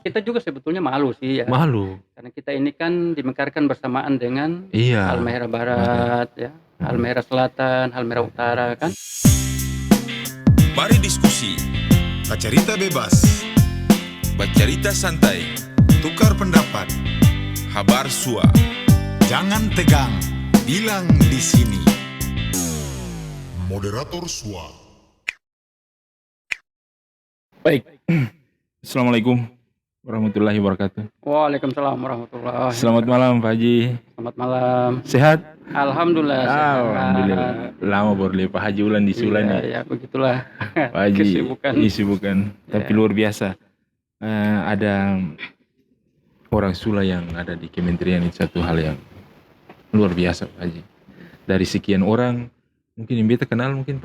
kita juga sebetulnya malu sih ya. Malu. Karena kita ini kan dimekarkan bersamaan dengan Iya. Halmahera Barat ya, Halmahera Selatan, Halmahera Utara kan. Mari diskusi, Bercerita bebas, bercerita santai, tukar pendapat, habar sua. jangan tegang, bilang di sini. Moderator Sua. Baik. Assalamualaikum warahmatullahi wabarakatuh. Waalaikumsalam warahmatullahi. Selamat malam Pak Haji. Selamat malam. Sehat? Alhamdulillah. Sehat. Alhamdulillah. Lama baru lihat Pak Haji Ulan di Sula nih. Ya begitulah. Pak Haji Kesibukan. tapi luar biasa. Ada orang Sula yang ada di kementerian, itu satu hal yang luar biasa Pak Haji. Dari sekian orang, mungkin yang beta kenal mungkin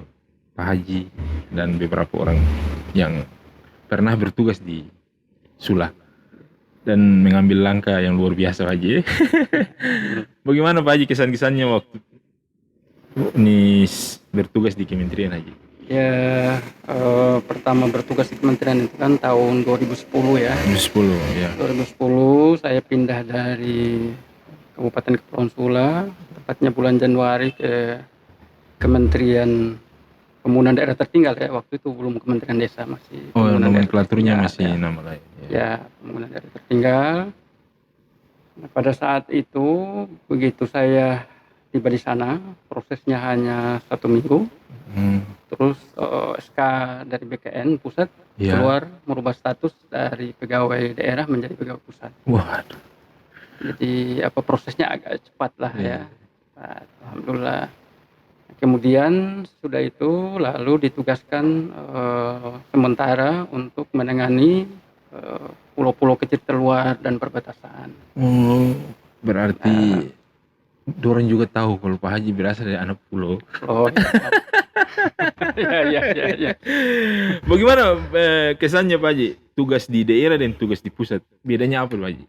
Pak Haji dan beberapa orang yang pernah bertugas di Sula dan mengambil langkah yang luar biasa Pak Haji. Bagaimana Pak Haji kesan-kesannya waktu ini bertugas di kementerian Haji? Ya, pertama bertugas di kementerian itu kan tahun 2010 ya. 2010 ya. 2010 saya pindah dari Kabupaten Kepulauan Sula, tepatnya bulan Januari ke Kementerian Pembangunan Daerah Tertinggal ya. Waktu itu belum Kementerian Desa, masih Oh, Pembangunan Daerah nomenklaturnya masih Tertinggal, nama lain. ya, Pembangunan Daerah Tertinggal. Nah, pada saat itu begitu saya tiba di sana, prosesnya hanya 1 minggu. Terus SK dari BKN pusat Ya. keluar merubah status dari pegawai daerah menjadi pegawai pusat. Waduh. Jadi prosesnya agak cepat lah Iya. ya. Cepat, alhamdulillah. Kemudian sudah itu lalu ditugaskan sementara untuk menangani pulau-pulau kecil terluar dan perbatasan. Berarti dorang juga tahu kalau Pak Haji berasal dari anak pulau. Oh, ya. Bagaimana kesannya Pak Haji? Tugas di daerah dan tugas di pusat, bedanya apa Pak Haji?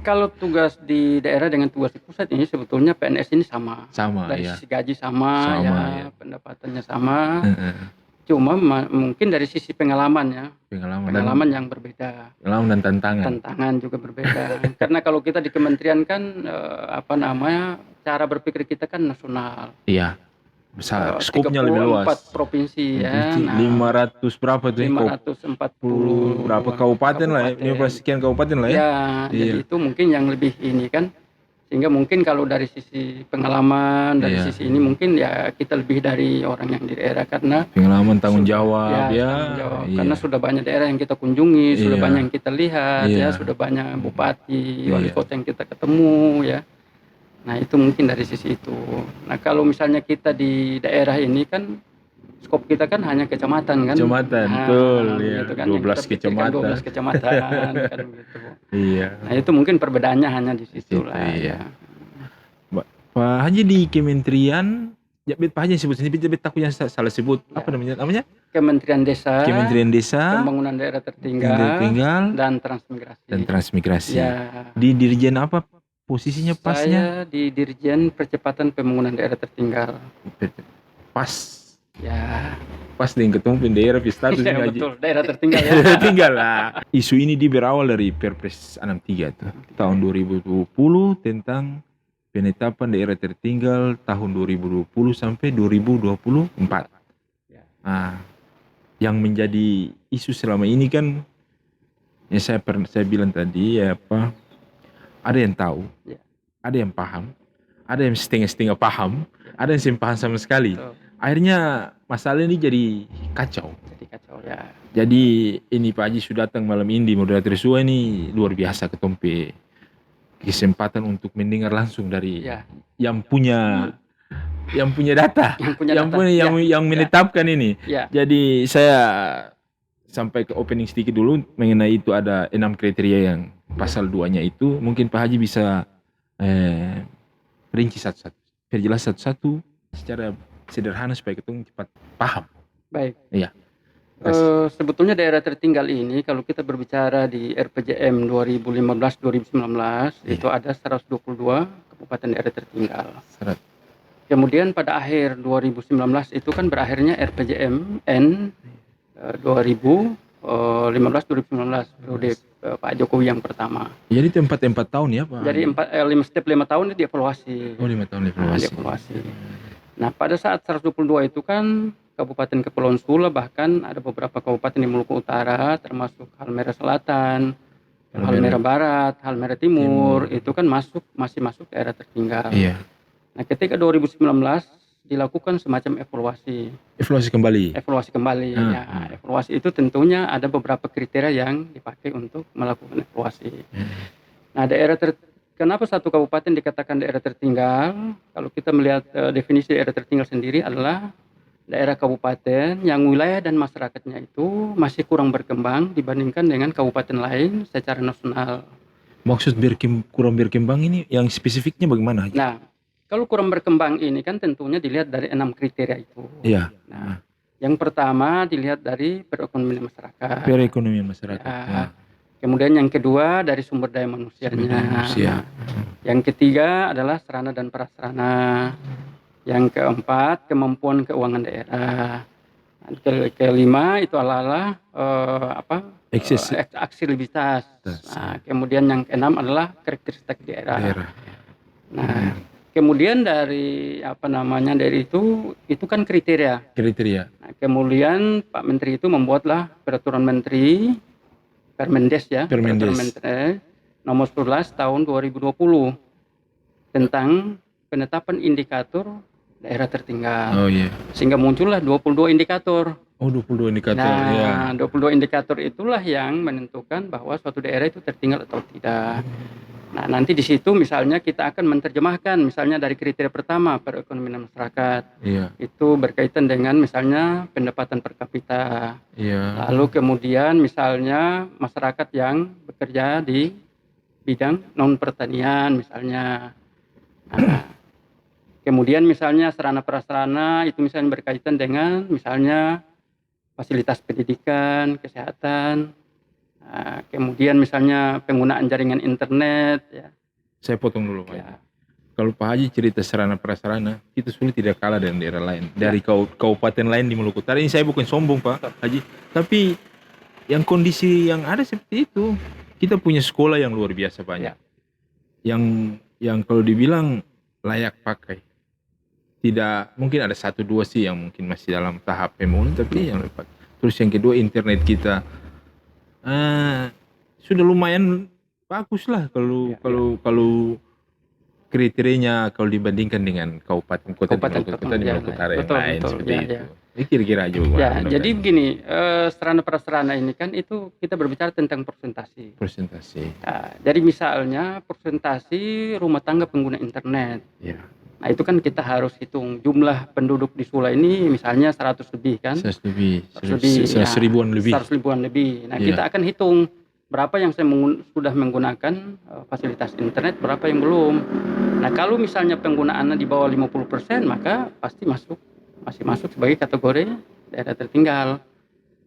Kalau tugas di daerah dengan tugas di pusat ini sebetulnya PNS ini sama. Sama Dari ya. sisi gaji sama ya, pendapatannya sama. Cuma mungkin dari sisi pengalaman ya, pengalaman yang berbeda. Pengalaman dan tantangan. Tantangan juga berbeda. Karena kalau kita di kementerian kan cara berpikir kita kan nasional. Iya. Besar, skopnya lebih luas. 34 provinsi ya. 500 berapa tuh? 540 berapa kabupaten lah ya? 15 sekian kabupaten lah ya. Ya, jadi itu mungkin yang lebih ini kan. Sehingga mungkin kalau dari sisi pengalaman, dari sisi ini mungkin ya kita lebih dari orang yang di daerah karena pengalaman tanggung jawab ya. Tanggung jawab. Karena sudah banyak daerah yang kita kunjungi, sudah banyak yang kita lihat ya, sudah banyak bupati, wali kota yang kita ketemu ya. Nah, itu mungkin dari sisi itu. Nah, kalau misalnya kita di daerah ini kan skop kita kan hanya kecamatan kan. Kecamatan, betul ya. Gitu kan, 12 kecamatan. 12 kecamatan kan gitu. Iya. Nah, itu mungkin perbedaannya hanya di situ lah iya. ya. Pak Haji di kementerian, ya Pak Haji sebut sini, tapi takutnya salah sebut. Apa namanya? Kementerian Desa, Pembangunan Daerah Tertinggal, dan Transmigrasi. Ya. Di Dirjen apa posisinya pasnya? Saya di Dirjen Percepatan Pembangunan Daerah Tertinggal. Pas. Ya. Pas dengan ketemu daerah status ya, Haji. Betul, daerah tertinggal ya. Tertinggal lah. Isu ini berawal dari Perpres 63 tuh, tahun 2020 tentang penetapan daerah tertinggal tahun 2020 sampai 2024. Ya. Nah, yang menjadi isu selama ini kan, ya saya bilang tadi ya ada yang tahu, ada yang paham, ada yang setengah-setengah paham, ada yang paham sama sekali. Betul. Akhirnya masalah ini jadi kacau. Ya. Jadi ini Pak Haji sudah datang malam ini di moderator Sua ini luar biasa ketompe kesempatan untuk mendengar langsung dari yang punya data, yang menetapkan ini. Ya. Jadi saya sampai ke opening sedikit dulu mengenai itu ada 6 kriteria yang pasal 2-nya itu mungkin Pak Haji bisa rinci satu-satu, perjelas satu-satu secara sederhana supaya kita cepat paham. Baik. Iya. Sebetulnya daerah tertinggal ini kalau kita berbicara di RPJM 2015-2019 itu ada 122 kabupaten daerah tertinggal. Kemudian pada akhir 2019 itu kan berakhirnya RPJM N 2000 periode Pak Jokowi yang pertama. Jadi itu 4 tahun ya Pak? Jadi setiap 5 tahun itu dievaluasi. Oh 5 tahun Dievaluasi. Nah pada saat 122 itu kan Kabupaten Kepulauan Sula, bahkan ada beberapa kabupaten di Maluku Utara termasuk Halmahera Selatan, Halmahera Barat, Halmahera Timur itu kan masih masuk daerah tertinggal. Iya. Nah ketika 2019 dilakukan semacam evaluasi kembali. Ya, evaluasi itu tentunya ada beberapa kriteria yang dipakai untuk melakukan evaluasi. Nah kenapa satu kabupaten dikatakan daerah tertinggal? Kalau kita melihat definisi daerah tertinggal sendiri adalah daerah kabupaten yang wilayah dan masyarakatnya itu masih kurang berkembang dibandingkan dengan kabupaten lain secara nasional. Maksud kurang berkembang ini yang spesifiknya bagaimana? Nah, kalau kurang berkembang ini kan tentunya dilihat dari 6 kriteria itu. Iya. Nah, yang pertama dilihat dari perekonomian masyarakat. Ya. Kemudian yang kedua dari sumber daya manusianya. Yang ketiga adalah sarana dan prasarana. Yang keempat kemampuan keuangan daerah. Kelima itu adalah aksesibilitas. Nah, kemudian yang keenam adalah karakteristik daerah. Nah, kemudian dari dari itu kan kriteria. Nah, kemudian Pak Menteri itu membuatlah peraturan Menteri Permendes Peraturan Menteri nomor 11 tahun 2020 tentang penetapan indikator daerah tertinggal. Oh iya. Sehingga muncullah 22 indikator. Oh 22 indikator. Nah, 22 indikator itulah yang menentukan bahwa suatu daerah itu tertinggal atau tidak. Nah, nanti di situ misalnya kita akan menerjemahkan misalnya dari kriteria pertama perekonomian masyarakat. Iya. Itu berkaitan dengan misalnya pendapatan per kapita. Iya. Lalu kemudian misalnya masyarakat yang bekerja di bidang non pertanian misalnya. Nah, kemudian misalnya sarana prasarana itu misalnya berkaitan dengan misalnya fasilitas pendidikan, kesehatan. Nah, kemudian misalnya penggunaan jaringan internet ya. Saya potong dulu Pak. Ya. Kalau Pak Haji cerita sarana prasarana, kita sulit tidak kalah dengan daerah lain. Dari kabupaten lain di Maluku Utara. Ini saya bukan sombong Pak Haji, tapi yang kondisi yang ada seperti itu, kita punya sekolah yang luar biasa banyak. Ya. Yang kalau dibilang layak pakai. Tidak, mungkin ada 1-2 sih yang mungkin masih dalam tahap pembangunan, tapi yang lepas. Terus yang kedua internet kita sudah lumayan bagus lah kalau kriterianya kalau dibandingkan dengan kabupaten kota di Maluku Utara yang lain seperti itu. Ini kira-kira aja. Ya, jadi begini, sarana prasarana ini kan itu kita berbicara tentang persentase. Nah, jadi misalnya persentase rumah tangga pengguna internet. Ya. Nah itu kan kita harus hitung jumlah penduduk di Sula ini misalnya 100 lebih kan? 100 ribuan lebih. 100 ribuan lebih. Nah kita akan hitung berapa yang sudah menggunakan fasilitas internet, berapa yang belum. Nah kalau misalnya penggunaannya di bawah 50%, maka pasti masih masuk sebagai kategori daerah tertinggal.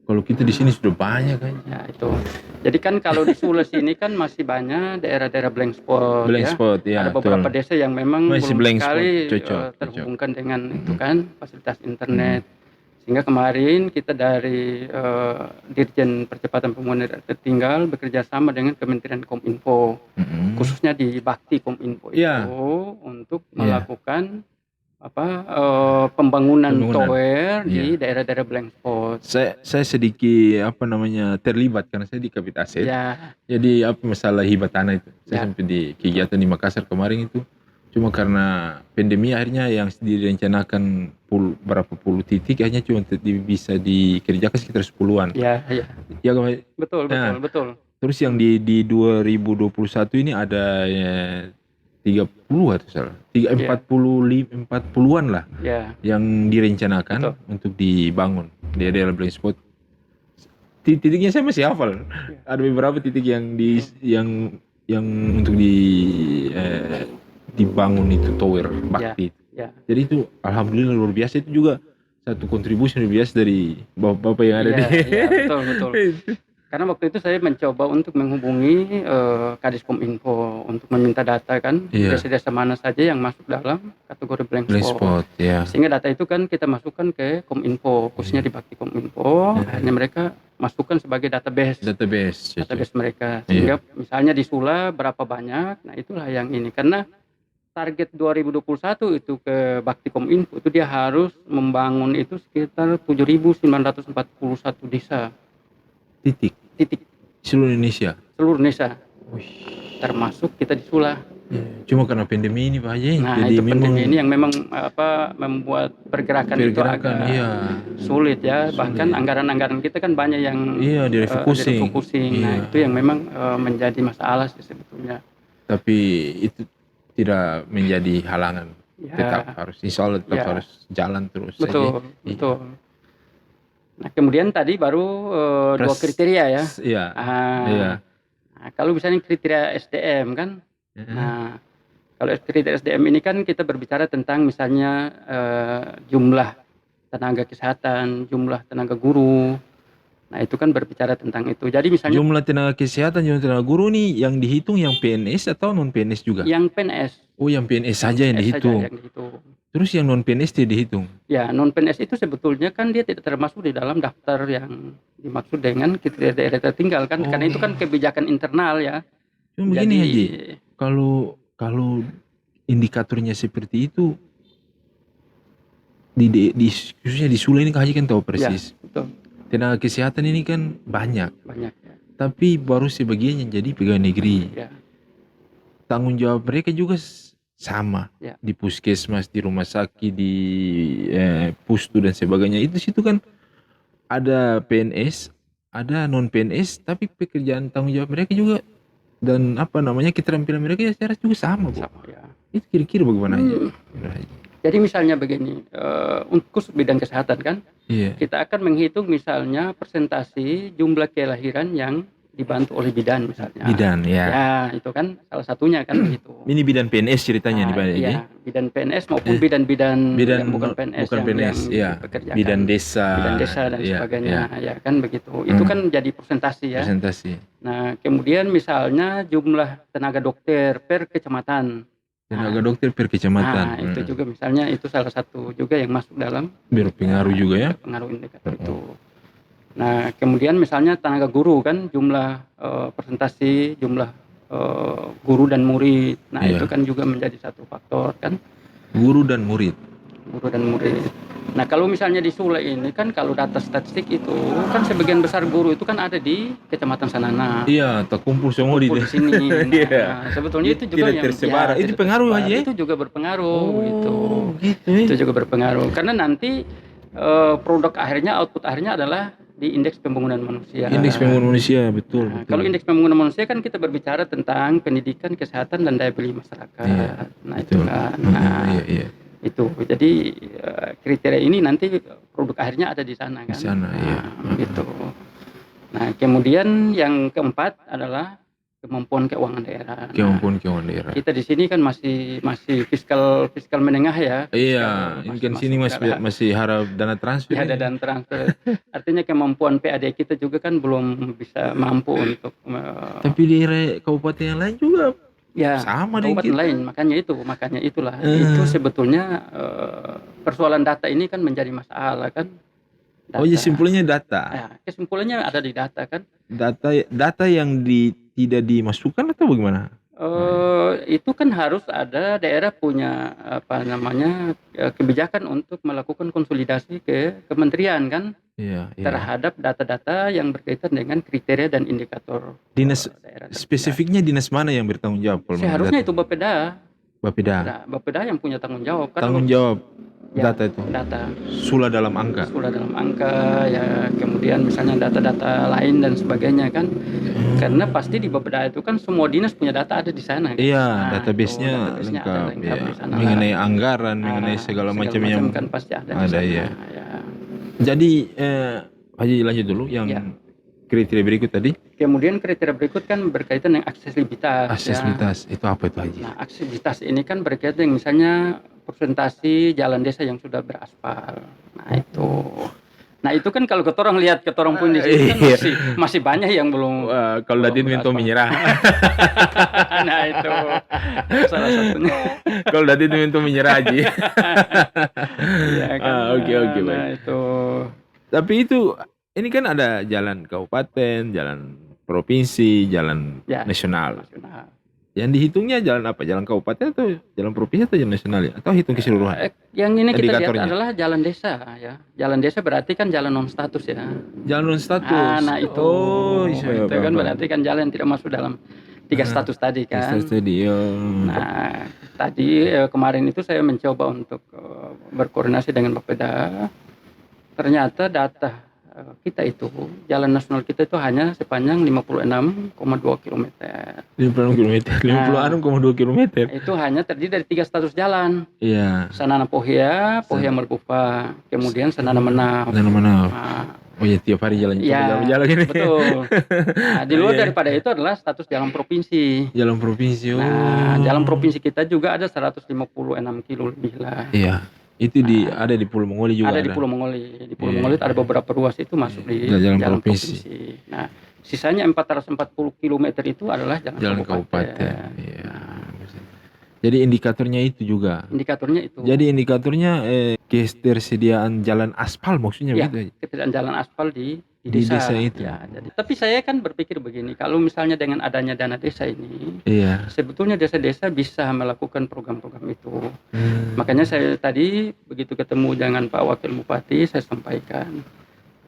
Kalau kita di sini sudah banyak kan? Ya itu. Jadi kan kalau di Sula sini kan masih banyak daerah-daerah blank spot. Ya, ada beberapa desa yang memang masih belum sekali terhubungkan dengan itu kan fasilitas internet. Sehingga kemarin kita dari Dirjen Percepatan Pembangunan Daerah Tertinggal bekerja sama dengan Kementerian Kominfo, khususnya di Bakti Kominfo itu untuk melakukan pembangunan tower di daerah-daerah blank spot. Saya sedikit terlibat karena saya di Kabit Aset. Ya. Jadi masalah hibah tanah itu. Saya sampai di kegiatan di Makassar kemarin itu. Cuma karena pandemi akhirnya yang direncanakan berapa puluh titik akhirnya cuma bisa dikerjakan sekitar 10-an. Ya. Ya, betul. Terus yang di 2021 ini ada 30 atau salah. 40-an lah. Ya. Yang direncanakan untuk dibangun di daerah blank spot. Titiknya saya masih hafal. Ada beberapa titik yang untuk dibangun itu tower bakti. Jadi itu alhamdulillah luar biasa, itu juga satu kontribusi luar biasa dari bapak-bapak yang ada di. Betul. Karena waktu itu saya mencoba untuk menghubungi Kadis Kominfo untuk meminta data kan, desa-desa mana saja yang masuk dalam kategori blank spot. Sehingga data itu kan kita masukkan ke Kominfo, khususnya di Bakti Kominfo, akhirnya mereka masukkan sebagai database mereka. Sehingga misalnya di Sula berapa banyak, nah itulah yang ini. Karena target 2021 itu ke Bakti Kominfo itu dia harus membangun itu sekitar 7.941 desa. Titik. Seluruh Indonesia. Termasuk kita di Sula. Cuma karena pandemi ini Pak Haji. Nah, jadi itu pandemi ini yang memang membuat pergerakan itu agak sulit ya. Bahkan anggaran-anggaran kita kan banyak yang direfocusing. Nah, itu yang memang menjadi masalah sih sebetulnya. Tapi itu tidak menjadi halangan, tetap harus, insya Allah tetap harus jalan terus. Betul. Nah kemudian tadi baru dua kriteria ya. Nah, kalau misalnya kriteria SDM kan, nah kalau kriteria SDM ini kan kita berbicara tentang misalnya jumlah tenaga kesehatan, jumlah tenaga guru. Nah itu kan berbicara tentang itu. Jadi misalnya jumlah tenaga kesehatan, jumlah tenaga guru nih yang dihitung yang PNS atau non PNS juga? Yang PNS. Oh yang PNS saja yang dihitung. Terus yang non PNS tidak dihitung? Ya non PNS itu sebetulnya kan dia tidak termasuk di dalam daftar yang dimaksud dengan kriteria daerah tertinggal kan, karena itu kan kebijakan internal ya. Cuma begini Haji, kalau indikatornya seperti itu khususnya di Sula ini Haji kan tahu persis. Ya, betul. Tenaga kesehatan ini kan banyak ya. Tapi baru sebagian yang jadi pegawai negeri. Tanggung jawab mereka juga sama di puskesmas, di rumah sakit, di pustu dan sebagainya. Itu situ kan ada PNS, ada non PNS, tapi pekerjaan tanggung jawab mereka juga dan keterampilan mereka secara juga sama, Bu. Itu kira-kira bagaimana aja? Jadi misalnya begini, untuk bidang kesehatan kan, kita akan menghitung misalnya persentase jumlah kelahiran yang dibantu oleh bidan misalnya. Bidan, ya. Itu kan salah satunya kan begitu. Ini bidan PNS ceritanya di Bali. Iya, bidan PNS maupun bidan yang bukan PNS, yang bekerja. Bidan desa dan sebagainya, ya kan begitu. Itu kan jadi persentase ya. Nah, kemudian misalnya jumlah tenaga dokter per kecamatan. Tenaga dokter per kecamatan. Nah, itu juga misalnya itu salah satu juga yang masuk dalam berpengaruh juga ya. Pengaruh indikator itu. Nah, kemudian misalnya tenaga guru kan jumlah presentasi jumlah guru dan murid. Nah, itu kan juga menjadi satu faktor kan. Guru dan murid. Nah, kalau misalnya di Sula ini kan kalau data statistik itu kan sebagian besar guru itu kan ada di Kecamatan Sanana. Iya, terkumpul semua di sini. Nah, sebetulnya itu juga yang tersebar. Itu pengaruh aja. Itu juga berpengaruh gitu. Itu juga berpengaruh karena nanti produk akhirnya, output akhirnya adalah di indeks pembangunan manusia. Indeks pembangunan manusia, betul. Kalau indeks pembangunan manusia kan kita berbicara tentang pendidikan, kesehatan dan daya beli masyarakat. Nah, itu kan. Itu jadi kriteria ini nanti produk akhirnya ada di sana kan. Di sana, gitu. Nah, kemudian yang keempat adalah kemampuan keuangan daerah. Kita di sini kan masih fiskal menengah ya. Iya, ini kan sini masih harap dana transfer. Ada dana transfer. Artinya kemampuan PAD kita juga kan belum bisa mampu untuk. Tapi di kabupaten yang lain juga. Ya, sama dengan kabupaten lain, makanya itulah. Itu sebetulnya persoalan data ini kan menjadi masalah kan. Oh ya, simpulnya data. Ya, kesimpulannya ada di data kan. Data yang tidak dimasukkan atau bagaimana? Itu kan harus ada daerah punya kebijakan untuk melakukan konsolidasi ke kementerian kan. Terhadap data-data yang berkaitan dengan kriteria dan indikator dinas daerah. Spesifiknya dinas mana yang bertanggung jawab? Seharusnya itu Bapeda yang punya tanggung jawab. Tanggung jawab data itu. Sula dalam angka ya, kemudian misalnya data-data lain dan sebagainya kan. Karena pasti di Bapeda itu kan semua dinas punya data ada di sana kan? Iya, database-nya lengkap ya. Mengenai anggaran, mengenai segala macam yang kan pasti ada di sana. Ya. Jadi Haji lanjut dulu yang kriteria berikut tadi. Kemudian kriteria berikut kan berkaitan dengan aksesibilitas. Itu apa itu Haji? Nah, aksesibilitas ini kan berkaitan dengan misalnya presentasi jalan desa yang sudah beraspal. Nah, itu. Nah itu kan kalau ketorong lihat ketorong pun di sini kan Iya. masih banyak yang belum. Wah, kalau Dadin minta beraspal. menyerah. Nah itu salah satunya. Kalau Dadin minta menyerah aja. Iya kan. Oke, baik. Nah itu. Tapi itu ini kan ada jalan kabupaten, jalan provinsi, jalan Ya, nasional. nasional. Yang dihitungnya jalan apa? Jalan kabupaten atau jalan provinsi atau jalan nasional ya? Atau hitung keseluruhan? Yang ini kita lihat Indikatornya. adalah jalan desa ya. Jalan desa berarti kan jalan non status ya. Jalan non status. Nah itu. Oh, iya, itu kan paham. berarti kan jalan yang tidak masuk dalam 3 status tadi kan. Status tadi. Nah, tadi kemarin itu saya mencoba untuk berkoordinasi dengan Bapeda. Ternyata data kita itu, jalan nasional kita itu hanya sepanjang 56,2 km. 56 km, 56,2 km. Itu hanya terdiri dari 3 status jalan. Iya. Sanana Pohia, Pohia Merbupa, kemudian Sanana Menau. Mana? Nah, Oh ya, tiap hari jalan ya, jalan ini. betul. Nah, di luar Iya. daripada itu adalah status jalan provinsi. Jalan provinsi. Nah, jalan provinsi kita juga ada 156 kilo lebih lah. Iya. Itu ada di Pulau Mongoli juga. Ada di Pulau Mongoli. Di Pulau Iya. Mongoli ada beberapa ruas itu masuk di Jalan jalan provinsi. provinsi. Nah, sisanya 440 km itu adalah Jalan kabupaten. Iya. Nah, Jadi indikatornya itu juga. indikatornya itu. Jadi indikatornya ketersediaan jalan aspal maksudnya Ya, begitu. ketersediaan jalan aspal di Di desa. desa itu. Ya, jadi, tapi saya kan berpikir begini, kalau misalnya dengan adanya dana desa ini, Iya. sebetulnya desa-desa bisa melakukan program-program itu. Hmm. Makanya saya tadi begitu ketemu dengan Pak Wakil Bupati, saya sampaikan,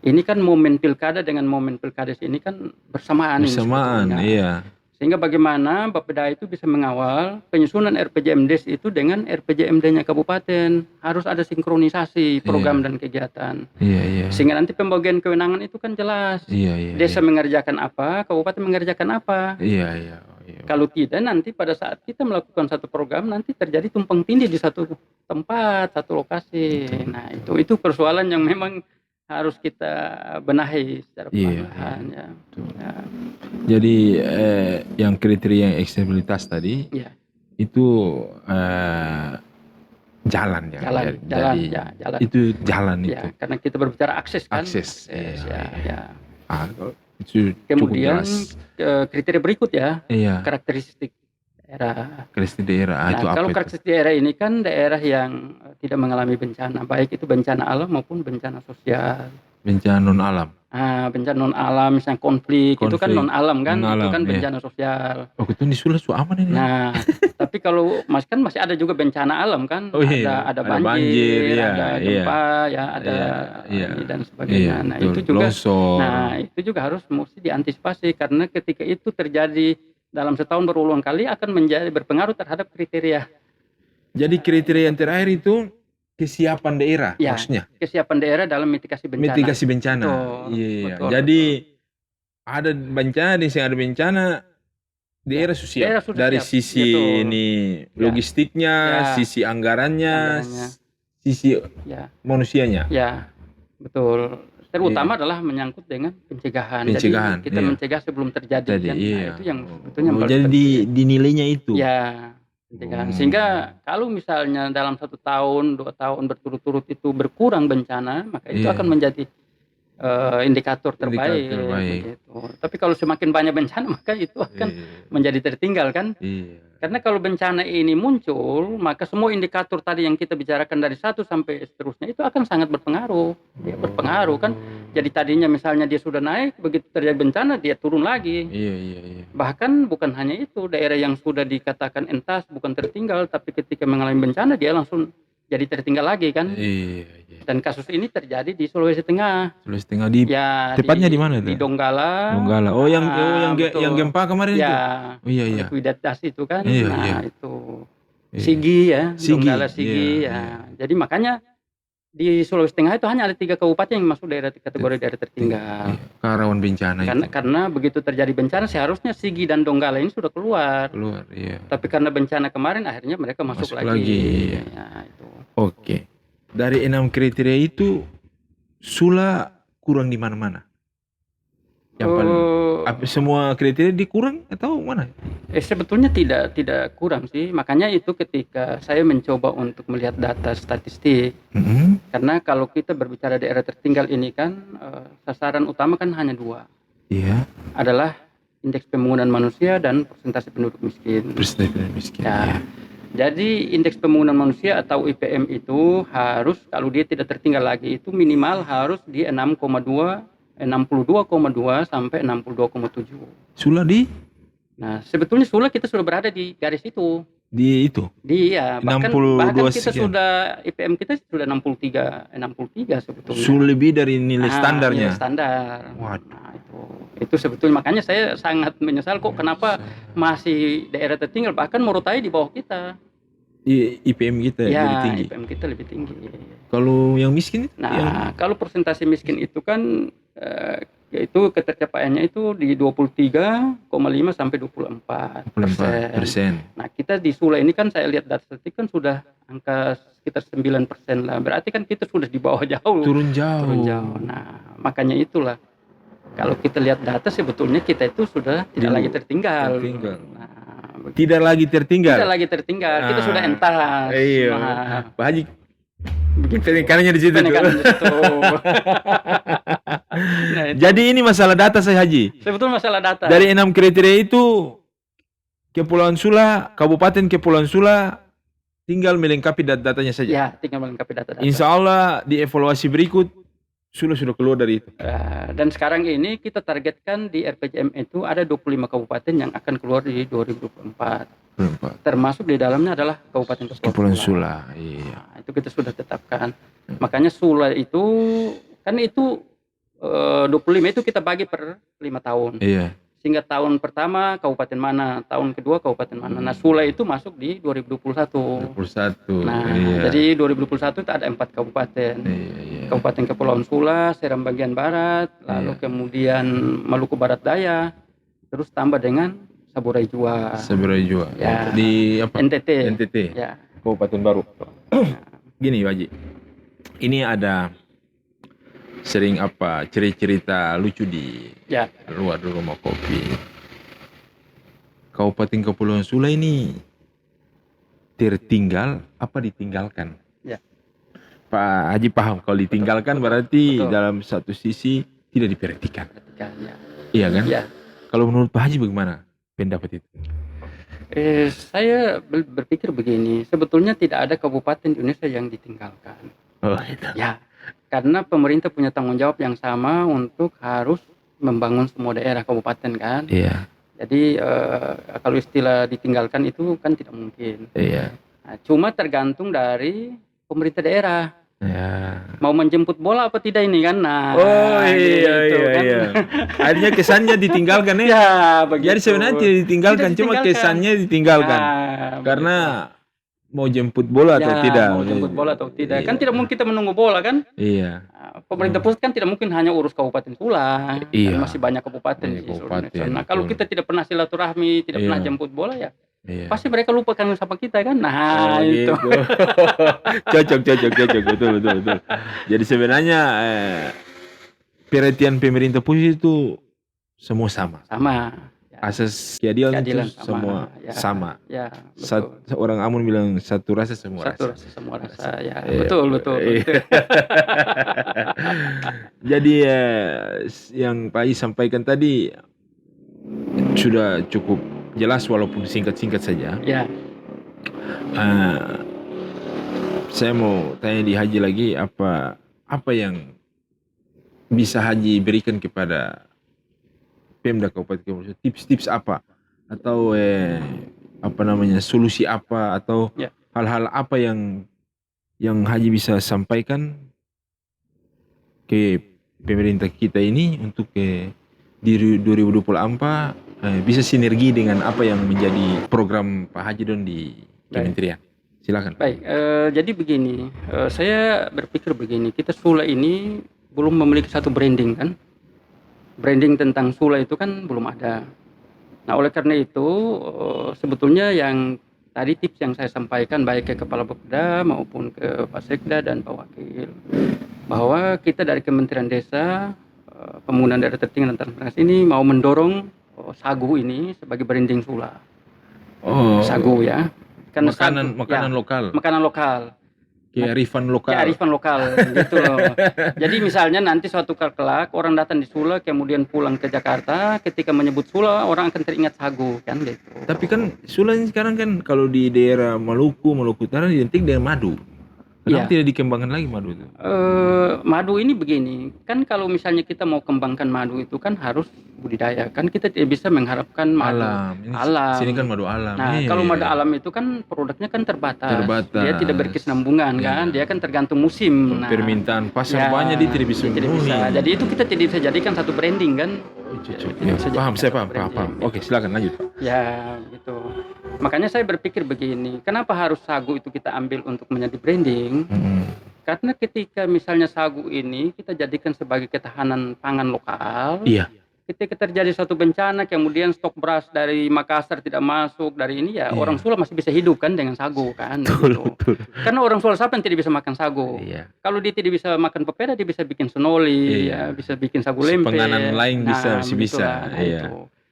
ini kan momen pilkada dengan momen pilkades ini kan bersamaan. ini Bersamaan, sebetulnya. iya. Sehingga bagaimana Bapeda itu bisa mengawal penyusunan RPJMDes itu dengan RPJMD-nya kabupaten. Harus ada sinkronisasi program dan kegiatan. Iya. Sehingga nanti pembagian kewenangan itu kan jelas. Iya. Desa mengerjakan apa, kabupaten mengerjakan apa. Iya. Kalau tidak nanti pada saat kita melakukan satu program nanti terjadi tumpang tindih di satu tempat, satu lokasi. Nah, itu persoalan yang memang harus kita benahi secara perlahan ya. Jadi yang kriteria yang aksesibilitas tadi Ya. itu jalan ya. Jalan. Itu jalan Ya, itu. karena kita berbicara akses kan. Akses, Ya. Itu Kemudian cukup jelas. kriteria berikut ya, Iya. karakteristik daerah. Karakteristik daerah. Itu Nah, apa kalau itu? karakteristik daerah ini kan daerah yang tidak mengalami bencana, baik itu bencana alam maupun bencana sosial. Bencana non alam. Bencana non alam, misalnya konflik, itu kan Konflik. non alam kan, Non-alam, itu kan iya. bencana sosial. Oh, itu di Sula aman ini. Nah, tapi kalau masih ada juga bencana alam kan, Oh, iya. ada Ada banjir, banjir, iya, ada gempa, ya, ada Iya. ini dan sebagainya. Nah, betul. itu juga, Longsor. itu juga harus mesti diantisipasi karena ketika itu terjadi dalam setahun berulang kali akan berpengaruh terhadap kriteria. Jadi kriteria yang terakhir itu kesiapan daerah Ya, maksudnya. kesiapan daerah dalam mitigasi bencana. Mitigasi bencana. Betul, Iya. betul, Jadi ada bencana, di sini ada bencana, daerah sudah siap. daerah sudah Dari siap, sisi betul. ini logistiknya, Ya. sisi anggarannya, Anggarannya. sisi Ya, manusianya. ya, betul. Terutama adalah menyangkut dengan pencegahan. Pencegahan, Jadi kita iya. mencegah sebelum terjadi Jadi kan. iya. Nah, itu yang sebetulnya paling jadi penting. dinilainya itu. Ya, pencegahan. Sehingga kalau misalnya dalam 1 tahun, 2 tahun berturut-turut itu berkurang bencana, maka itu Iya. akan menjadi indikator terbaik. Indikator terbaik. Begitu. Tapi kalau semakin banyak bencana, maka itu akan menjadi tertinggal kan. Iya. Karena kalau bencana ini muncul, maka semua indikator tadi yang kita bicarakan dari 1 sampai seterusnya itu akan sangat berpengaruh. Dia berpengaruh kan. Jadi tadinya misalnya dia sudah naik, begitu terjadi bencana dia turun lagi. Iya. Bahkan bukan hanya itu, daerah yang sudah dikatakan entas bukan tertinggal, tapi ketika mengalami bencana dia langsung jadi tertinggal lagi kan. Iya. Dan kasus ini terjadi di Sulawesi Tengah. Sulawesi Tengah di Ya, tepatnya di mana itu? Di Donggala. Donggala. Oh, yang betul. gempa kemarin itu. Ya. Oh iya. Likuiditas itu kan. Iya, Nah, iya. itu Iya. Sigi ya, Sigi, Donggala Sigi iya, ya. iya. Jadi makanya di Sulawesi Tengah itu hanya ada 3 kabupaten yang masuk kategori daerah tertinggal. Iya. Rawan bencana Karena begitu terjadi bencana seharusnya Sigi dan Donggala ini sudah keluar. iya. Tapi karena bencana kemarin akhirnya mereka masuk lagi. Ya, itu. Oke. Dari 6 kriteria itu Sula kurang di mana-mana. Yang paling Apa semua kriteria dikurang atau mana? Sebetulnya tidak kurang sih. Makanya itu ketika saya mencoba untuk melihat data statistik, karena kalau kita berbicara daerah tertinggal ini kan sasaran utama kan hanya dua, Iya. adalah indeks pembangunan manusia dan persentase penduduk miskin. Persentase penduduk miskin. Ya. Jadi indeks pembangunan manusia atau IPM itu harus, kalau dia tidak tertinggal lagi, itu minimal harus di 62,2 sampai 62,7. Sula di Nah, sebetulnya Sula kita sudah berada di garis itu. itu. Bahkan 62 kita sekian. sudah IPM kita sudah 63 sebetulnya. Sula lebih dari nilai standarnya. Nilai standar. Waduh. Nah, itu sebetulnya makanya saya sangat menyesal kok kenapa masih daerah tertinggal, bahkan Morotai di bawah kita. IPM kita Ya, lebih tinggi. IPM kita lebih tinggi. Kalau yang miskin itu? Nah, kalau persentase miskin itu kan itu ketercapaiannya itu di 23,5 sampai 24%. Nah, kita di Sula ini kan saya lihat data statistik kan sudah angka sekitar 9% lah. Berarti kan kita sudah di bawah jauh. Turun jauh. Nah, makanya itulah. Kalau kita lihat data sebetulnya kita itu sudah tidak lagi tertinggal. Nah, tidak lagi tertinggal. Kita sudah entas. Iya. Nah, Pak Haji, penekanannya di situ. Nah, jadi ini masalah data saya Haji. Sebetulnya masalah data. Dari 6 kriteria itu Kepulauan Sula, Kabupaten Kepulauan Sula tinggal melengkapi datanya saja. Ya, tinggal melengkapi data. Insya Allah di evaluasi berikut sudah keluar dari itu. Dan sekarang ini kita targetkan di RPJM itu ada 25 kabupaten yang akan keluar di 2024. Termasuk di dalamnya adalah Kabupaten Kepulauan Sula. Iya. Nah, itu kita sudah tetapkan. Makanya Sula itu kan itu 25 itu kita bagi per 5 tahun. Iya. Sehingga tahun pertama kabupaten mana, tahun kedua kabupaten mana. Nah, Sula itu masuk di 2021. Nah, iya. jadi 2021 itu ada 4 kabupaten. Iya. Kabupaten Kepulauan Sula, Seram bagian barat, lalu kemudian Maluku Barat Daya, terus tambah dengan Saburai Jua. Ya. Di apa? NTT. Ya. Kabupaten Baru. Gini, Waji. Ini ada sering cerita lucu di luar rumah kopi. Kabupaten Kepulauan Sula ini tertinggal apa ditinggalkan? Ya. Pak Haji paham kalau ditinggalkan berarti dalam satu sisi tidak diperhatikan. Iya kan? Ya. Kalau menurut Pak Haji bagaimana pendapat itu? Saya berpikir begini, sebetulnya tidak ada kabupaten di Indonesia yang ditinggalkan. Oh, itu. Ya. Karena pemerintah punya tanggung jawab yang sama untuk harus membangun semua daerah kabupaten kan. Iya. Jadi kalau istilah ditinggalkan itu kan tidak mungkin. Iya. Nah, cuma tergantung dari pemerintah daerah. Ya. Mau menjemput bola apa tidak ini kan? Nah, gitu, kan? Iya. Akhirnya kesannya ditinggalkan ya. Ya, begitu. Jadi sebenarnya tidak ditinggalkan, cuma kesannya ditinggalkan. Nah, karena mau jemput bola atau tidak. Mau jemput bola atau tidak. Kan tidak mungkin kita menunggu bola kan? Iya. Pemerintah pusat kan tidak mungkin hanya urus Kabupaten Sula. Iya. Masih banyak kabupaten di seluruh Indonesia. Nah, kalau kita tidak pernah silaturahmi, tidak pernah jemput bola ya. Iya. Pasti mereka lupakan sama kita kan. Nah, itu. Cocok betul. Jadi sebenarnya perhatian pemerintah pusat itu semua sama. Asas keadilan itu semua sama. Ya, Orang Ambon bilang satu rasa semua rasa. Semua rasa. Ya, betul. Jadi yang Pak I sampaikan tadi sudah cukup jelas walaupun singkat-singkat saja. Ya. Saya mau tanya di Haji lagi apa yang bisa Haji berikan kepada Pemda Kabupaten Kepulauan Sula, tips-tips apa atau solusi apa atau hal-hal apa yang Haji bisa sampaikan ke pemerintah kita ini untuk di 2024 bisa sinergi dengan apa yang menjadi program Pak Haji Don di kementerian. Silakan. Baik, jadi begini, saya berpikir begini, kita Sula ini belum memiliki satu branding kan. Branding tentang Sula itu kan belum ada. Nah, oleh karena itu sebetulnya yang tadi tips yang saya sampaikan baik ke Kepala Bapeda maupun ke Pak Sekda dan Pak Wakil, bahwa kita dari Kementerian Desa pembangunan daerah tertinggal dan transmigrasi ini mau mendorong sagu ini sebagai branding Sula. Sagu ya. Karena makanan lokal. Makanan lokal. Kearifan lokal. Kearifan lokal gitu loh. Jadi misalnya nanti suatu kelak orang datang di Sula kemudian pulang ke Jakarta, ketika menyebut Sula orang akan teringat sagu kan gitu. Tapi kan Sula ini sekarang kan kalau di daerah Maluku Utara identik dengan madu. Kenapa tidak dikembangkan lagi madu itu? Madu ini begini, kan kalau misalnya kita mau kembangkan madu itu kan harus budidaya, kan kita tidak bisa mengharapkan madu alam. Sini kan madu alam. Nah, kalau madu alam itu kan produknya kan terbatas. Dia tidak berkesinambungan kan, dia kan tergantung musim. Nah, permintaan pasar banyak dia tidak bisa memenuhi. Jadi itu kita tidak bisa jadikan satu branding kan. Saya paham. Oke, silakan lanjut. Ya, gitu. Makanya saya berpikir begini, kenapa harus sagu itu kita ambil untuk menjadi branding? Karena ketika misalnya sagu ini kita jadikan sebagai ketahanan pangan lokal, ketika terjadi suatu bencana, kemudian stok beras dari Makassar tidak masuk, dari ini orang Sula masih bisa hidup kan dengan sagu kan. Betul. Karena orang Sula siapa yang tidak bisa makan sagu? Kalau dia tidak bisa makan pepeda, dia bisa bikin senoli, bisa bikin sagu lempe. Penganan lain bisa.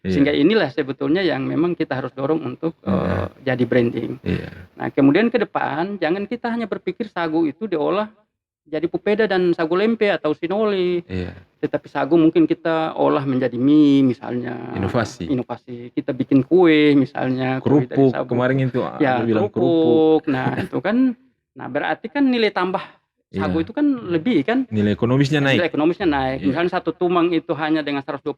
Sehingga inilah sebetulnya yang memang kita harus dorong untuk jadi branding. Nah, kemudian ke depan jangan kita hanya berpikir sagu itu diolah jadi pupeda dan sagu lempe atau sinoli. Tetapi sagu mungkin kita olah menjadi mie misalnya. Inovasi. Kita bikin kue misalnya. Kerupuk kemarin itu bilang kerupuk. Nah, itu kan berarti kan nilai tambah sagu itu kan lebih kan. Nilai ekonomisnya naik. Misalnya satu tumang itu hanya dengan 120.000,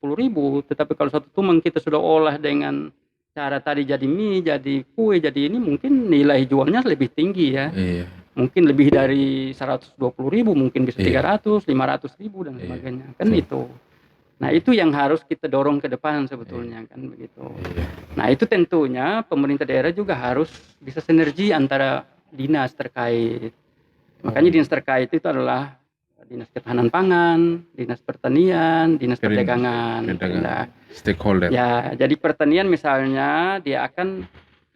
tetapi kalau satu tumang kita sudah olah dengan cara tadi jadi mie, jadi kue, jadi ini mungkin nilai jualnya lebih tinggi ya. Mungkin lebih dari 120.000, mungkin bisa 300, 500.000 dan sebagainya. Kan itu. Nah, itu yang harus kita dorong ke depan sebetulnya kan begitu. Nah, itu tentunya pemerintah daerah juga harus bisa sinergi antara dinas terkait. Makanya dinas terkait itu adalah dinas ketahanan pangan, dinas pertanian, dinas perdagangan. Stakeholder. Ya, jadi pertanian misalnya dia akan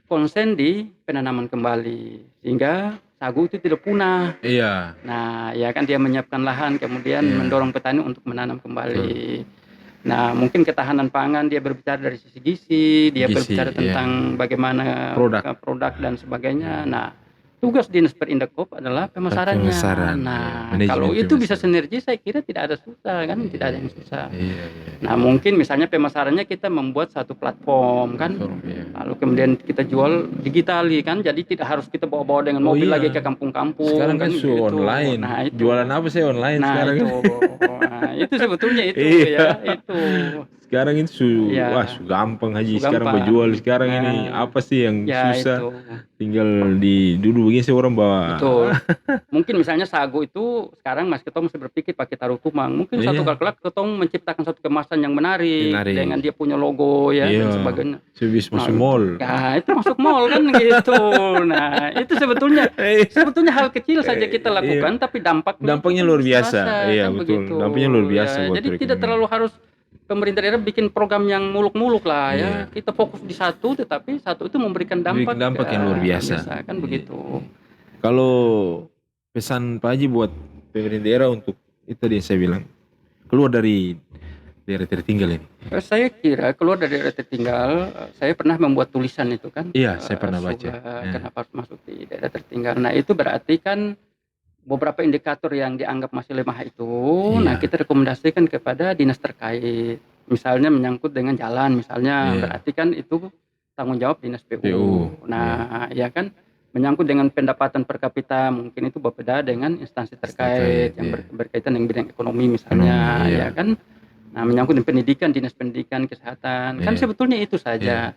konsen di penanaman kembali sehingga sagu itu tidak punah. Nah, ya kan dia menyiapkan lahan kemudian mendorong petani untuk menanam kembali. Nah, mungkin ketahanan pangan dia berbicara dari sisi gizi, dia berbicara tentang bagaimana produk dan sebagainya. Nah, tugas dinas perindakop adalah pemasarannya. Nah, kalau itu bisa sinergi, saya kira tidak ada susah kan, tidak ada yang susah. Nah, mungkin misalnya pemasarannya kita membuat satu platform kan, lalu kemudian kita jual digitali kan, jadi tidak harus kita bawa-bawa dengan mobil lagi ke kampung-kampung. Sekarang kan gitu. Online. Nah, itu. Jualan apa sih online sekarang? Itu sebetulnya itu itu. Sekarang itu gampang Haji. Sekarang berjual sekarang ini apa sih yang susah? Itu. Tinggal duduk begini orang bawa. Betul. Mungkin misalnya sagu itu sekarang Mas Ketong masih berpikir pakai taruh tumang. Mungkin satu kelak Ketong menciptakan satu kemasan yang menarik. Dengan dia punya logo dan sebagainya. Sebis masuk mall. Ya, itu masuk mall kan gitu. Nah, itu sebetulnya hal kecil saja kita lakukan tapi dampaknya luar biasa. Kan Betul. Begitu. Dampaknya luar biasa Jadi tidak terlalu harus pemerintah daerah bikin program yang muluk-muluk lah ya. Kita fokus di satu, tetapi satu itu memberikan dampak yang luar biasa. Kan begitu. Kalau pesan Pak Haji buat pemerintah daerah untuk itu tadi yang saya bilang, keluar dari daerah tertinggal ini. Saya kira keluar dari daerah tertinggal, saya pernah membuat tulisan itu kan. Saya pernah baca. Kenapa harus masuk di daerah tertinggal? Nah, itu berarti kan beberapa indikator yang dianggap masih lemah itu, nah kita rekomendasikan kepada dinas terkait. Misalnya menyangkut dengan jalan, misalnya berarti kan itu tanggung jawab dinas PU. Nah, ya kan menyangkut dengan pendapatan per kapita, mungkin itu berbeda dengan instansi terkait yang berkaitan dengan bidang ekonomi misalnya, ya kan. Nah, menyangkut dengan pendidikan, dinas pendidikan, kesehatan, kan sebetulnya itu saja.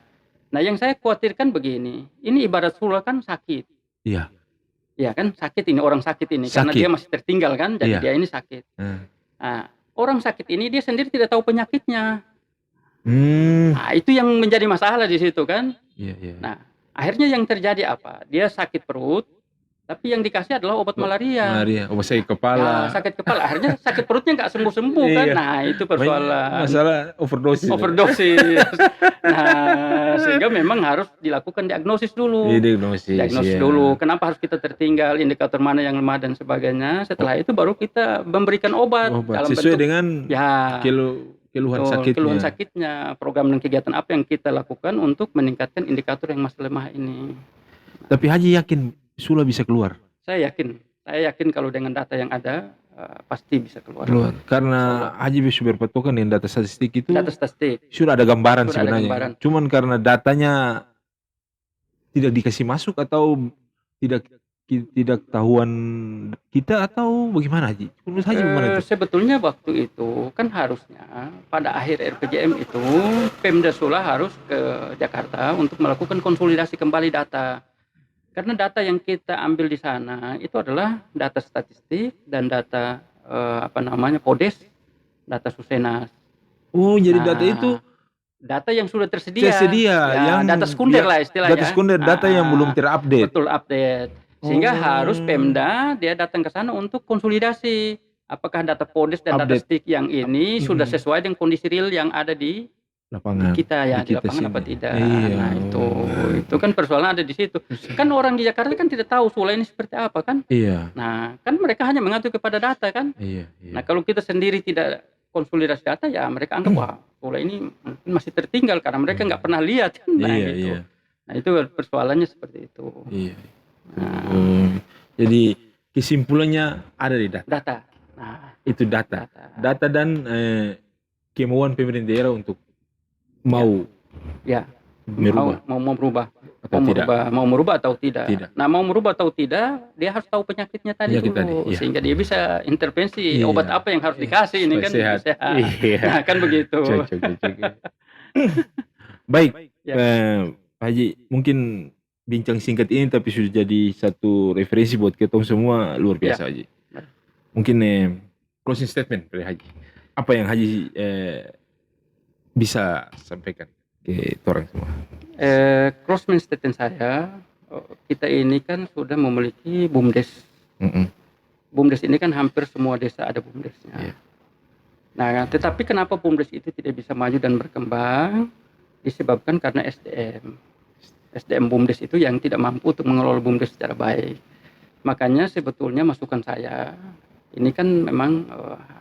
Nah, yang saya khawatirkan begini, ini ibarat Sula kan sakit. Ya kan sakit ini, orang sakit ini karena dia masih tertinggal kan, jadi dia ini sakit. Nah, orang sakit ini dia sendiri tidak tahu penyakitnya. Nah, itu yang menjadi masalah di situ kan. Nah, akhirnya yang terjadi apa? Dia sakit perut, tapi yang dikasih adalah obat malaria. Malaria, obat sakit kepala. Sakit kepala, akhirnya sakit perutnya nggak sembuh-sembuh kan. Iya. Nah itu persoalan. Masalah overdosis. Nah sehingga memang harus dilakukan diagnosis dulu. Diagnosis dulu. Kenapa harus kita tertinggal, indikator mana yang lemah dan sebagainya. Setelah itu baru kita memberikan obat. Dalam sesuai bentuk, dengan keluhan sakitnya. Program dan kegiatan apa yang kita lakukan untuk meningkatkan indikator yang masih lemah ini. Tapi Haji yakin Sula bisa keluar? Saya yakin kalau dengan data yang ada pasti bisa keluar. Karena Haji bisa berpatokan dengan data statistik itu. Data statistik Sudah ada gambaran sebenarnya. Cuman karena datanya tidak dikasih masuk atau tidak tahuan kita atau bagaimana Haji? Menurut Haji bagaimana itu? Sebetulnya waktu itu kan harusnya pada akhir RPJM itu Pemda Sula harus ke Jakarta untuk melakukan konsolidasi kembali data. Karena data yang kita ambil di sana itu adalah data statistik dan data PODES, data Susenas. Oh, jadi data itu data yang sudah tersedia. Yang data sekunder lah istilahnya. Data sekunder, data yang belum terupdate. Betul, update. Sehingga harus Pemda dia datang ke sana untuk konsolidasi. Apakah data PODES dan data statistik yang ini sudah sesuai dengan kondisi real yang ada di lapangan kita ya, di lapangan apa tidak. Nah itu kan persoalan ada di situ. Kan orang di Jakarta kan tidak tahu Sula ini seperti apa kan. Nah kan mereka hanya mengacu kepada data kan. Nah kalau kita sendiri tidak konsolidasi data ya mereka anggap wah Sula ini mungkin masih tertinggal karena mereka nggak pernah lihat kan. Nah itu persoalannya seperti itu. Jadi kesimpulannya ada di data. Nah itu data dan kemauan pemerintah daerah untuk mau merubah atau tidak. Nah mau merubah atau tidak dia harus tahu penyakitnya tadi dulu sehingga dia bisa intervensi obat apa yang harus dikasih ini kan sehat. Nah kan begitu. Baik Pak Haji, mungkin bincang singkat ini tapi sudah jadi satu referensi buat kita semua luar biasa Haji. Mungkin closing statement dari Haji. Apa yang Haji bisa sampaikan ke orang semua? Closing statement saya, kita ini kan sudah memiliki BUMDes. BUMDes ini kan hampir semua desa ada BUMDesnya. Nah, tetapi kenapa BUMDes itu tidak bisa maju dan berkembang? Disebabkan karena SDM BUMDes itu yang tidak mampu untuk mengelola BUMDes secara baik. Makanya sebetulnya masukan saya, ini kan memang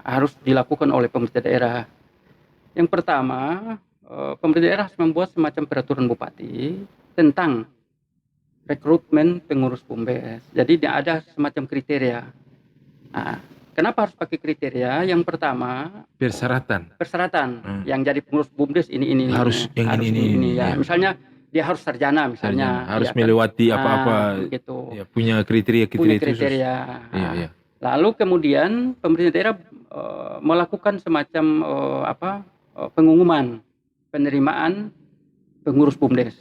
harus dilakukan oleh pemerintah daerah. Yang pertama, pemerintah daerah harus membuat semacam peraturan bupati tentang rekrutmen pengurus BUMDes. Jadi ada semacam kriteria. Nah, kenapa harus pakai kriteria? Yang pertama, persyaratan. Yang jadi pengurus BUMDes ini harus ini. Ya. Misalnya dia harus sarjana misalnya. Harus melewati apa-apa. Gitu. Ya, punya kriteria. Lalu kemudian pemerintah daerah melakukan semacam pengumuman penerimaan pengurus BUMDes.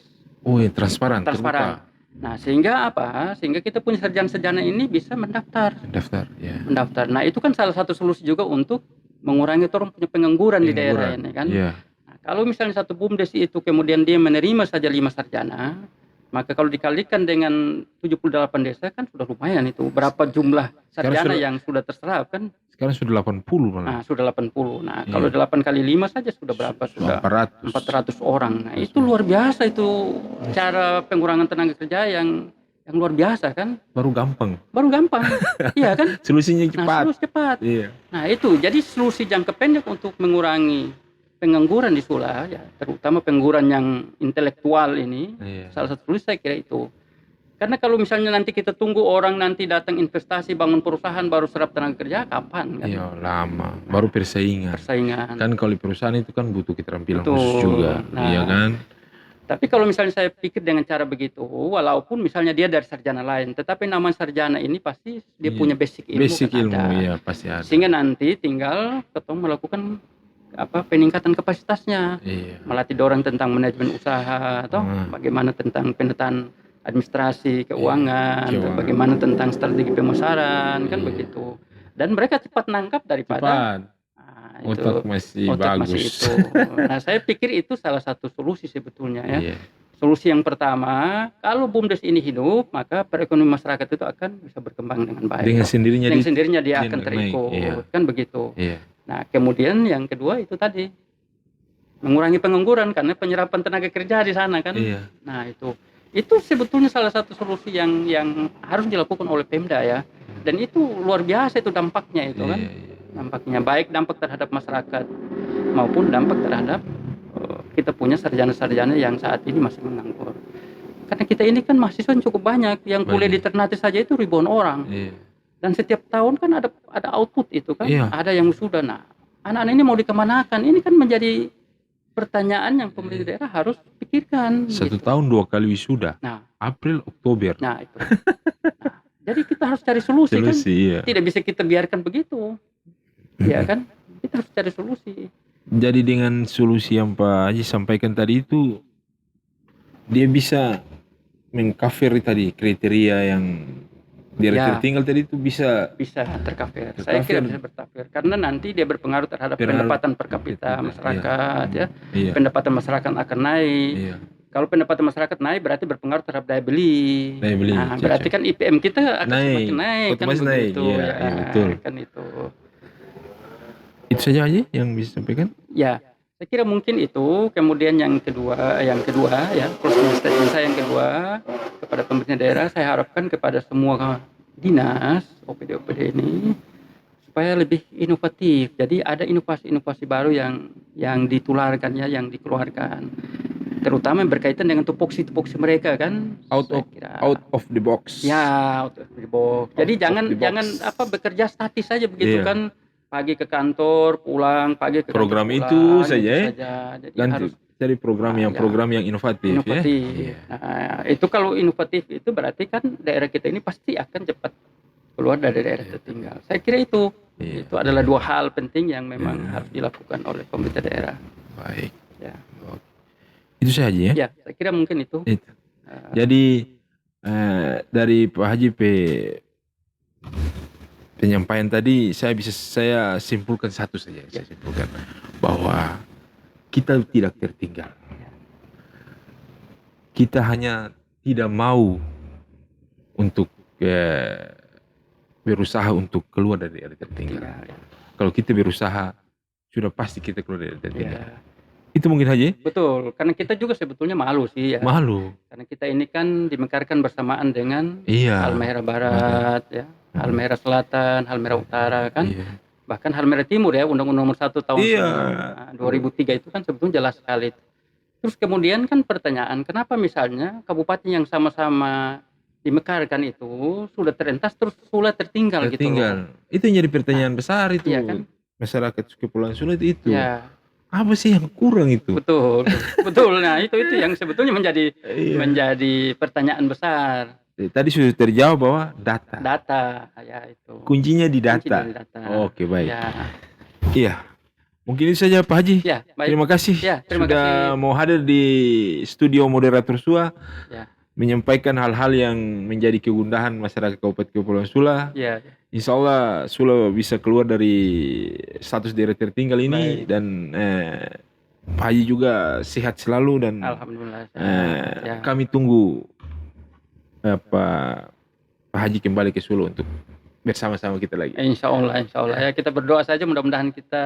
Transparan. Terbuka. Nah, sehingga apa? Sehingga kita punya sarjana-sarjana ini bisa mendaftar. Mendaftar. Nah, itu kan salah satu solusi juga untuk mengurangi orang punya pengangguran di daerah ini kan. Nah, kalau misalnya satu BUMDes itu kemudian dia menerima saja 5 sarjana, maka kalau dikalikan dengan 78 desa kan sudah lumayan itu. Berapa jumlah sarjana yang sudah terserap kan? Sekarang sudah 80 malah. Nah, sudah 80. Nah, kalau 8 kali 5 saja sudah berapa? Sudah 400 orang. Nah, itu luar biasa itu cara pengurangan tenaga kerja yang luar biasa kan? Baru gampang. Iya kan? Solusinya cepat. Nah, solusi cepat. Nah, itu jadi solusi jangka pendek untuk mengurangi pengangguran di Sula ya, terutama pengangguran yang intelektual ini. Salah satu solusi saya kira itu. Karena kalau misalnya nanti kita tunggu orang nanti datang investasi bangun perusahaan baru serap tenaga kerja kapan kan? Lama. Baru persaingan. Kan kalau di perusahaan itu kan butuh keterampilan khusus juga. Iya kan? Tapi kalau misalnya saya pikir dengan cara begitu, walaupun misalnya dia dari sarjana lain, tetapi nama sarjana ini pasti dia punya basic ilmu. Iya pasti ada. Sehingga nanti tinggal ketemu melakukan peningkatan kapasitasnya, melatih orang tentang manajemen usaha atau bagaimana tentang penataan administrasi keuangan, bagaimana tentang strategi pemasaran kan begitu. Dan mereka cepat nangkap daripada otak masih bagus. Nah, saya pikir itu salah satu solusi sebetulnya ya. Solusi yang pertama, kalau BUMDes ini hidup, maka perekonomian masyarakat itu akan bisa berkembang dengan baik. Dengan sendirinya dia akan terikut, iya. kan begitu. Iya. Nah, kemudian yang kedua itu tadi mengurangi pengangguran karena penyerapan tenaga kerja di sana kan. Iya. Nah, itu sebetulnya salah satu solusi yang harus dilakukan oleh Pemda ya. Dan itu luar biasa itu dampaknya itu kan. Iya. Dampaknya baik dampak terhadap masyarakat maupun dampak terhadap kita punya sarjana-sarjana yang saat ini masih menganggur. Karena kita ini kan mahasiswa cukup banyak, yang kuliah di Ternate saja itu ribuan orang. Iya. Dan setiap tahun kan ada output itu kan, iya. ada yang sudah. Nah, anak-anak ini mau dikemanakan? Ini kan menjadi pertanyaan yang pemerintah daerah harus pikirkan. Satu gitu. tahun 2 kali wisuda. Nah, April, Oktober. Nah, itu. Nah, jadi kita harus cari solusi kan. Iya. Tidak bisa kita biarkan begitu. Ya kan? Kita harus cari solusi. Jadi dengan solusi yang Pak Haji sampaikan tadi itu, dia bisa mengcover tadi kriteria yang daerah tertinggal tadi itu bisa tercover. Saya kira bisa tercover karena nanti dia berpengaruh terhadap pendapatan per kapita masyarakat ya. Iya. Pendapatan masyarakat akan naik. Iya. Kalau pendapatan masyarakat naik berarti berpengaruh terhadap daya beli. Nah, berarti kan IPM kita akan semakin naik kan begitu. Iya, ya. iya, betul. Kan itu. Itu saja aja yang bisa disampaikan? Ya, saya kira mungkin itu. Kemudian yang kedua ya, closing statement saya yang kedua kepada pemerintah daerah, saya harapkan kepada semua dinas OPD ini supaya lebih inovatif. Jadi ada inovasi-inovasi baru yang ditularkan ya, yang dikeluarkan. Terutama yang berkaitan dengan tupoksi mereka kan. Out of the box. Ya, out of the box. Jadi jangan bekerja statis saja begitu kan. Pagi ke kantor, pulang, pagi ke program kantor, itu pulang, saja ya. Jadi dan harus cari program yang inovatif. Ya. Nah, itu kalau inovatif itu berarti kan daerah kita ini pasti akan cepat keluar dari daerah tertinggal. Saya kira itu adalah dua hal penting yang memang harus dilakukan oleh pemerintah daerah. Baik. Ya. Itu saja ya. Ya, saya kira mungkin itu. Jadi dari Pak Haji penyampaian tadi saya simpulkan satu saja. Saya simpulkan bahwa kita tidak tertinggal. Kita hanya tidak mau untuk berusaha untuk keluar dari daerah tertinggal. Kalau kita berusaha, sudah pasti kita keluar dari daerah tertinggal. Itu mungkin aja. Betul, karena kita juga sebetulnya malu sih ya. Malu. Karena kita ini kan dimekarkan bersamaan dengan Halmahera Barat ya, Halmahera Selatan, Halmahera Utara kan. Bahkan Halmahera Timur ya, Undang-Undang Nomor 1 tahun 2003 itu kan sebetulnya jelas sekali. Terus kemudian kan pertanyaan, kenapa misalnya kabupaten yang sama-sama dimekarkan itu sudah terentas terus Sula tertinggal gitu loh. Itu jadi pertanyaan besar itu. Iya kan? Masyarakat Kepulauan Sula itu. Ya. Apa sih yang kurang itu? Betul. Nah itu yang sebetulnya menjadi pertanyaan besar. Tadi sudah terjawab bahwa data ya itu. Kuncinya di data. Oke, baik. Iya. Mungkin itu saja Pak Haji. Ya, baik. Terima kasih sudah mau hadir di studio Moderator SUA. Menyampaikan hal-hal yang menjadi kegundahan masyarakat Kabupaten Kepulauan Sula. Insya Allah Sula bisa keluar dari status daerah tertinggal ini. Dan Pak Haji juga sehat selalu dan alhamdulillah. Kami tunggu Pak Haji kembali ke Sula untuk bersama-sama kita lagi. Insya Allah ya, kita berdoa saja mudah-mudahan kita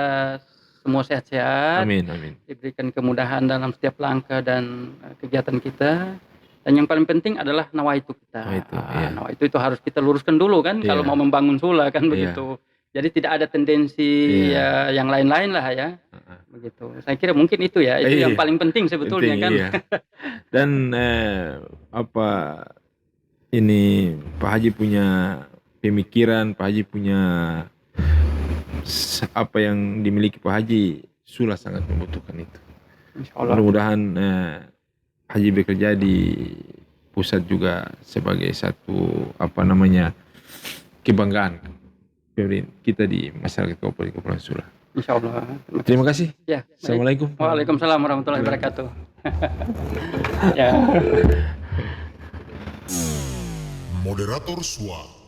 semua sehat-sehat. Amin. Diberikan kemudahan dalam setiap langkah dan kegiatan kita. Dan yang paling penting adalah nawaitu kita. Nawaitu itu harus kita luruskan dulu kan, kalau mau membangun Sula kan begitu. Jadi tidak ada tendensi yang lain-lain lah ya. Begitu. Saya kira mungkin itu ya, itu yang paling penting sebetulnya kan. Dan ini Pak Haji punya pemikiran, Pak Haji punya apa yang dimiliki Pak Haji, Sula sangat membutuhkan itu. Mudah-mudahan Haji bekerja di pusat juga sebagai satu kebanggaan kita di masyarakat Kabupaten Kepulauan Sula. Insya Allah. Terima kasih. Ya. Assalamualaikum. Waalaikumsalam warahmatullahi wabarakatuh. Ya. Moderator SUA.